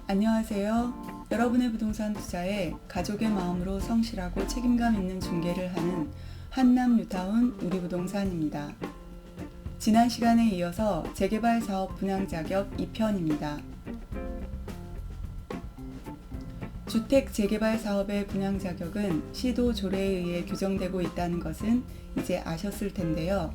안녕하세요. 여러분의 부동산 투자에 가족의 마음으로 성실하고 책임감 있는 중개를 하는 한남 뉴타운 우리부동산입니다. 지난 시간에 이어서 재개발 사업 분양 자격 2편입니다. 주택 재개발 사업의 분양 자격은 시도 조례에 의해 규정되고 있다는 것은 이제 아셨을 텐데요.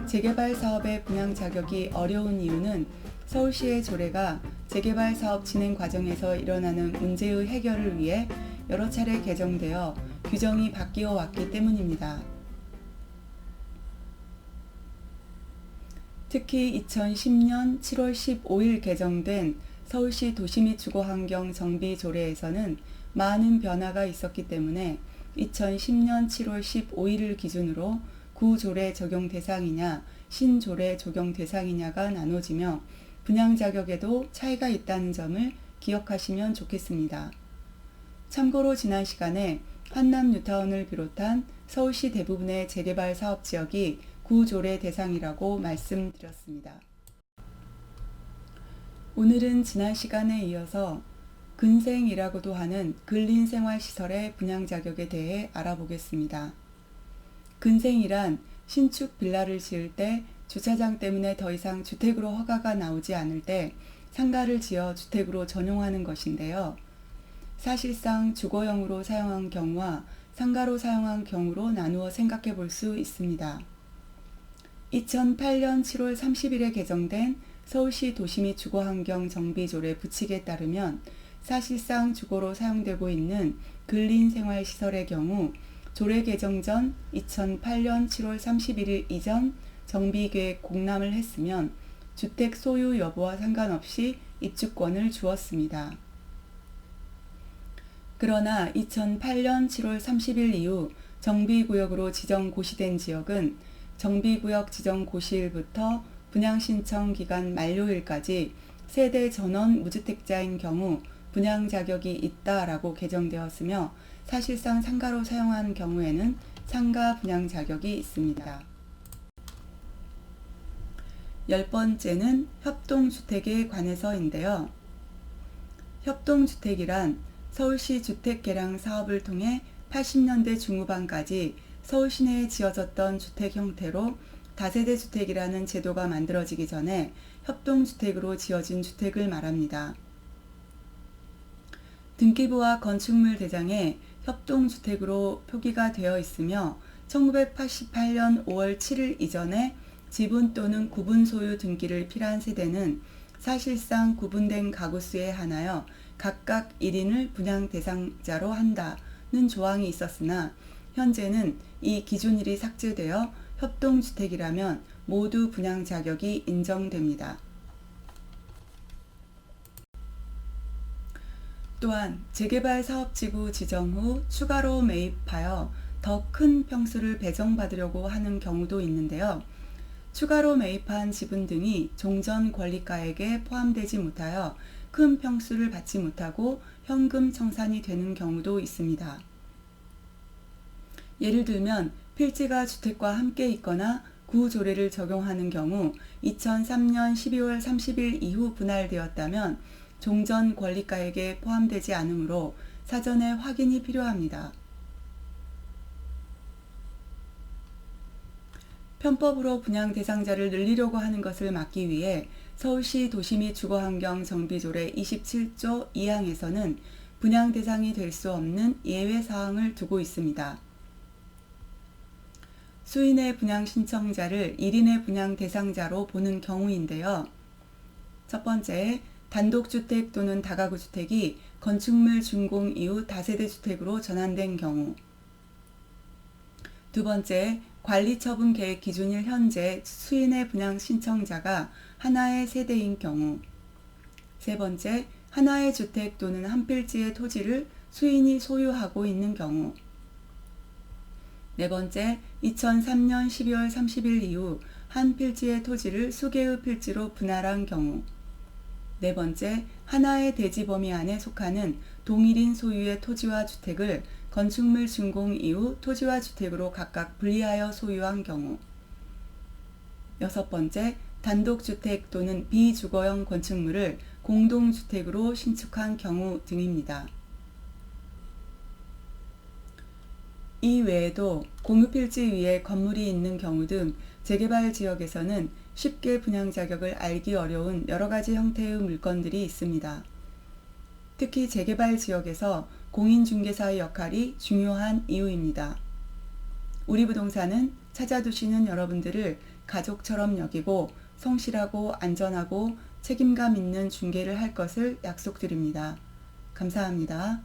재개발 사업의 분양 자격이 어려운 이유는 서울시의 조례가 재개발 사업 진행 과정에서 일어나는 문제의 해결을 위해 여러 차례 개정되어 규정이 바뀌어 왔기 때문입니다. 특히 2010년 7월 15일 개정된 서울시 도시 및 주거환경 정비 조례에서는 많은 변화가 있었기 때문에 2010년 7월 15일을 기준으로 구조례 적용 대상이냐 신조례 적용 대상이냐가 나눠지며 분양 자격에도 차이가 있다는 점을 기억하시면 좋겠습니다. 참고로 지난 시간에 한남 뉴타운을 비롯한 서울시 대부분의 재개발 사업 지역이 구조례 대상이라고 말씀드렸습니다. 오늘은 지난 시간에 이어서 근생이라고도 하는 근린생활시설의 분양 자격에 대해 알아보겠습니다. 근생이란 신축 빌라를 지을 때 주차장 때문에 더 이상 주택으로 허가가 나오지 않을 때 상가를 지어 주택으로 전용하는 것인데요. 사실상 주거용으로 사용한 경우와 상가로 사용한 경우로 나누어 생각해 볼 수 있습니다. 2008년 7월 30일에 개정된 서울시 도시 및 주거환경 정비조례 부칙에 따르면 사실상 주거로 사용되고 있는 근린생활시설의 경우 조례 개정 전 2008년 7월 31일 이전 정비계획 공람을 했으면 주택 소유 여부와 상관없이 입주권을 주었습니다. 그러나 2008년 7월 30일 이후 정비구역으로 지정 고시된 지역은 정비구역 지정 고시일부터 분양신청 기간 만료일까지 세대 전원 무주택자인 경우 분양 자격이 있다라고 개정되었으며 사실상 상가로 사용한 경우에는 상가 분양 자격이 있습니다. 10번째는 협동주택에 관해서인데요. 협동주택이란 서울시 주택개량 사업을 통해 80년대 중후반까지 서울 시내에 지어졌던 주택 형태로 다세대 주택이라는 제도가 만들어지기 전에 협동주택으로 지어진 주택을 말합니다. 등기부와 건축물 대장에 협동주택으로 표기가 되어 있으며 1988년 5월 7일 이전에 지분 또는 구분 소유 등기를 필요한 세대는 사실상 구분된 가구수에 한하여 각각 1인을 분양 대상자로 한다는 조항이 있었으나 현재는 이 기준일이 삭제되어 협동주택이라면 모두 분양 자격이 인정됩니다. 또한 재개발 사업지구 지정 후 추가로 매입하여 더 큰 평수를 배정받으려고 하는 경우도 있는데요. 추가로 매입한 지분 등이 종전 권리가액에 포함되지 못하여 큰 평수를 받지 못하고 현금 청산이 되는 경우도 있습니다. 예를 들면 필지가 주택과 함께 있거나 구조례를 적용하는 경우 2003년 12월 30일 이후 분할되었다면 종전 권리가액에 포함되지 않으므로 사전에 확인이 필요합니다. 편법으로 분양 대상자를 늘리려고 하는 것을 막기 위해 서울시 도시 및 주거환경 정비조례 27조 2항에서는 분양 대상이 될 수 없는 예외 사항을 두고 있습니다. 수인의 분양 신청자를 1인의 분양 대상자로 보는 경우인데요. 첫 번째, 단독주택 또는 다가구 주택이 건축물 준공 이후 다세대 주택으로 전환된 경우. 두 번째, 관리처분 계획 기준일 현재 수인의 분양 신청자가 하나의 세대인 경우. 세 번째, 하나의 주택 또는 한 필지의 토지를 수인이 소유하고 있는 경우. 네 번째, 2003년 12월 30일 이후 한 필지의 토지를 수개의 필지로 분할한 경우. 네 번째, 하나의 대지 범위 안에 속하는 동일인 소유의 토지와 주택을 건축물 준공 이후 토지와 주택으로 각각 분리하여 소유한 경우. 여섯 번째, 단독주택 또는 비주거형 건축물을 공동주택으로 신축한 경우 등입니다. 이 외에도 공유필지 위에 건물이 있는 경우 등 재개발 지역에서는 쉽게 분양 자격을 알기 어려운 여러가지 형태의 물건들이 있습니다. 특히 재개발 지역에서 공인중개사의 역할이 중요한 이유입니다. 우리부동산은 찾아두시는 여러분들을 가족처럼 여기고 성실하고 안전하고 책임감 있는 중개를 할 것을 약속드립니다. 감사합니다.